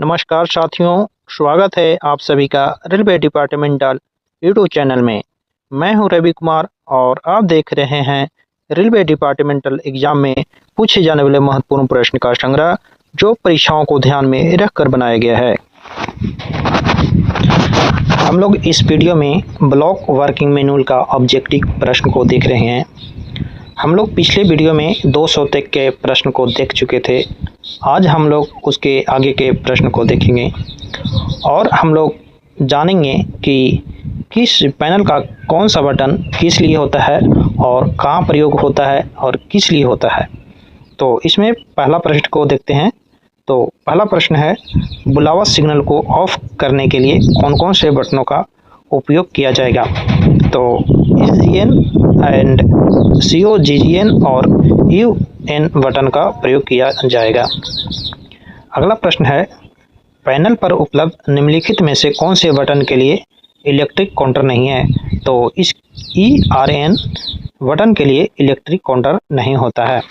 नमस्कार साथियों, स्वागत है आप सभी का रेलवे डिपार्टमेंटल यूट्यूब चैनल में। मैं हूं रवि कुमार और आप देख रहे हैं रेलवे डिपार्टमेंटल एग्जाम में पूछे जाने वाले महत्वपूर्ण प्रश्न का संग्रह, जो परीक्षाओं को ध्यान में रखकर बनाया गया है। हम लोग इस वीडियो में ब्लॉक वर्किंग मैनुअल का ऑब्जेक्टिव प्रश्न को देख रहे हैं। हम लोग पिछले वीडियो में 200 तक के प्रश्न को देख चुके थे। आज हम लोग उसके आगे के प्रश्न को देखेंगे और हम लोग जानेंगे कि किस पैनल का कौन सा बटन किस लिए होता है और कहाँ प्रयोग होता है और किस लिए होता है। तो इसमें पहला प्रश्न को देखते हैं। तो पहला प्रश्न है, बुलावा सिग्नल को ऑफ करने के लिए कौन कौन से बटनों का उपयोग किया जाएगा। तो SGN एंड COGGN और UN बटन का प्रयोग किया जाएगा। अगला प्रश्न है, पैनल पर उपलब्ध निम्नलिखित में से कौन से बटन के लिए इलेक्ट्रिक काउंटर नहीं है। तो इस ERN बटन के लिए इलेक्ट्रिक काउंटर नहीं होता है।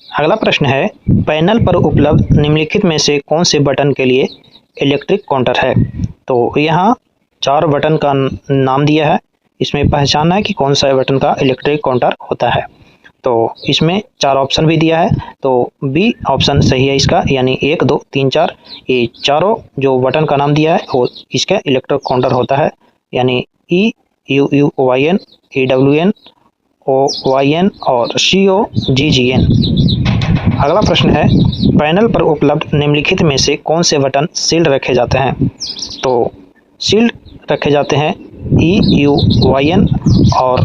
अगला प्रश्न है, पैनल पर उपलब्ध निम्नलिखित में से कौन से बटन के लिए इलेक्ट्रिक काउंटर है। तो यहाँ 4 बटन का नाम दिया है, इसमें पहचानना है कि कौन सा बटन का इलेक्ट्रिक काउंटर होता है। तो इसमें 4 ऑप्शन भी दिया है, तो B ऑप्शन सही है इसका, यानी 1 2 3 4 ये चारों जो बटन का नाम दिया है वो इसका इलेक्ट्रिक काउंटर होता है, यानी EUUYN, EWN, OYN और COGGN। अगला प्रश्न है, पैनल पर उपलब्ध निम्नलिखित में से कौन से बटन सील्ड रखे जाते हैं। तो सील्ड रखे जाते हैं EUYN और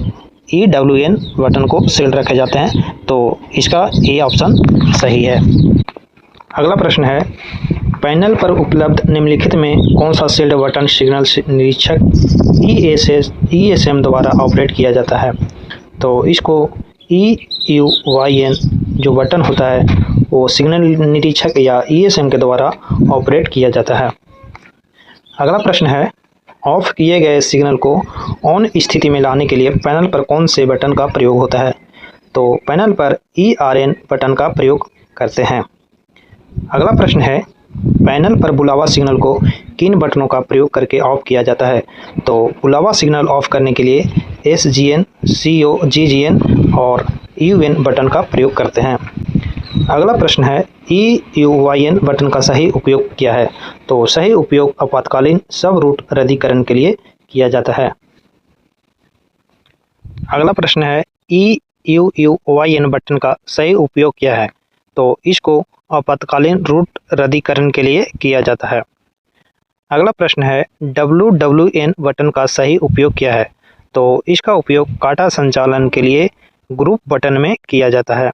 EWN बटन को सील्ड रखे जाते हैं, तो इसका A ऑप्शन सही है। अगला प्रश्न है, पैनल पर उपलब्ध निम्नलिखित में कौन सा सील्ड बटन सिग्नल निरीक्षक ESM द्वारा ऑपरेट किया जाता है। तो इसको EUYN जो बटन होता है वो सिग्नल निरीक्षक या ESM के द्वारा ऑपरेट किया जाता है। अगला प्रश्न है, ऑफ किए गए सिग्नल को ऑन स्थिति में लाने के लिए पैनल पर कौन से बटन का प्रयोग होता है। तो पैनल पर ERN बटन का प्रयोग करते हैं। अगला प्रश्न है, पैनल पर बुलावा सिग्नल को किन बटनों का प्रयोग करके ऑफ किया जाता है। तो बुलावा सिग्नल ऑफ करने के लिए SGN, COGGN और UN बटन का प्रयोग करते हैं। अगला प्रश्न है, EUYN बटन का सही उपयोग क्या है। तो सही उपयोग आपातकालीन सब रूट रद्दीकरण के लिए किया जाता है। अगला प्रश्न है, EUUYN बटन का सही उपयोग क्या है। तो इसको आपातकालीन रूट रद्दीकरण के लिए किया जाता है। अगला प्रश्न है, WWN बटन का सही उपयोग क्या है। तो इसका उपयोग काटा संचालन के लिए ग्रुप बटन में किया जाता है।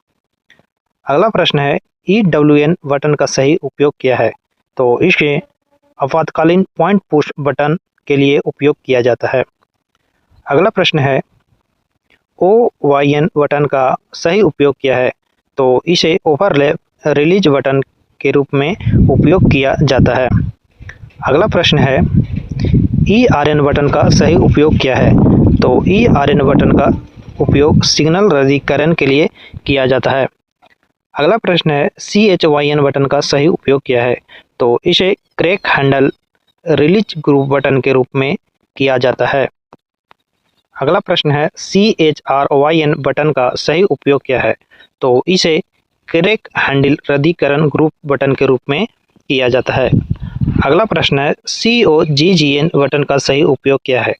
अगला प्रश्न है, EWN बटन का सही उपयोग क्या है। तो इसे आपातकालीन पॉइंट पुश बटन के लिए उपयोग किया जाता है। अगला प्रश्न है, OYN बटन का सही उपयोग क्या है। तो इसे ओवरलैप रिलीज बटन के रूप में उपयोग किया जाता है। अगला प्रश्न है, ERN बटन का सही उपयोग क्या है। तो ERN बटन का उपयोग सिग्नल रद्दीकरण के लिए किया जाता है। अगला प्रश्न है, CHYN बटन का सही उपयोग क्या है। तो इसे crack handle release group button के रूप में किया जाता है। अगला प्रश्न है, CHRYN बटन का सही उपयोग क्या है। तो इसे क्रैक हैंडल रद्दीकरण ग्रुप बटन के रूप में किया जाता है। अगला प्रश्न है, COGGN बटन का सही उपयोग क्या है।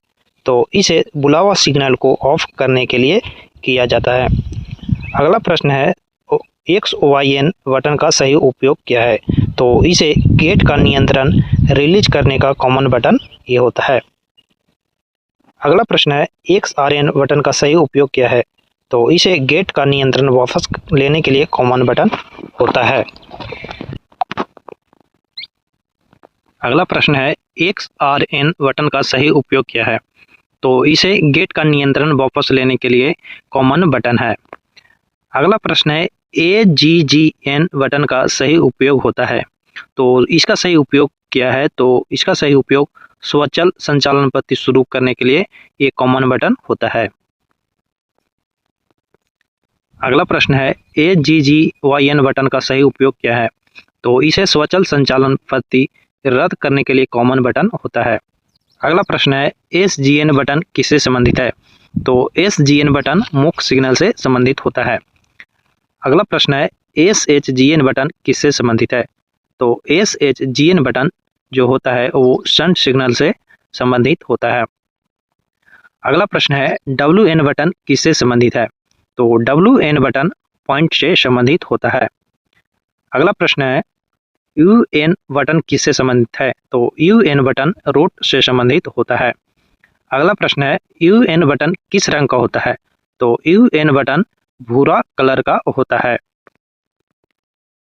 तो इसे बुलावा सिग्नल को ऑफ करने के लिए किया जाता है। अगला प्रश्न है, XOYN बटन का सही उपयोग क्या है। तो इसे गेट का नियंत्रण रिलीज करने का कॉमन बटन ये होता है। अगला प्रश्न है, XRN बटन का सही उपयोग क्या है। तो इसे गेट का नियंत्रण वापस लेने के लिए कॉमन बटन होता है। अगला प्रश्न है, XRN बटन का सही उपयोग क्या है। तो इसे गेट का नियंत्रण वापस लेने के लिए कॉमन बटन है। अगला प्रश्न है, AGGN बटन का सही उपयोग होता है। तो इसका सही उपयोग क्या है। तो इसका सही उपयोग स्वचालित संचालन पद्धति शुरू करने के लिए ये कॉमन बटन होता है। अगला प्रश्न है AGGYN बटन का सही उपयोग क्या है। तो इसे स्वचालित संचालन पद्धति रद्द करने के लिए कॉमन बटन होता है। अगला प्रश्न है SGN बटन किससे संबंधित है? तो SGN बटन मुख्य सिग्नल से संबंधित होता है। अगला प्रश्न है SHGN बटन किससे संबंधित है? तो SHGN बटन जो होता है वो शंट सिग्नल से संबंधित होता है। अगला प्रश्न है WN बटन किससे संबंधित है? तो WN बटन पॉइंट से संबंधित होता है। अगला प्रश्न है UN बटन किससे संबंधित है? तो UN बटन रूट से संबंधित होता है। अगला प्रश्न है UN बटन किस रंग का होता है? तो UN बटन भूरा कलर का होता है।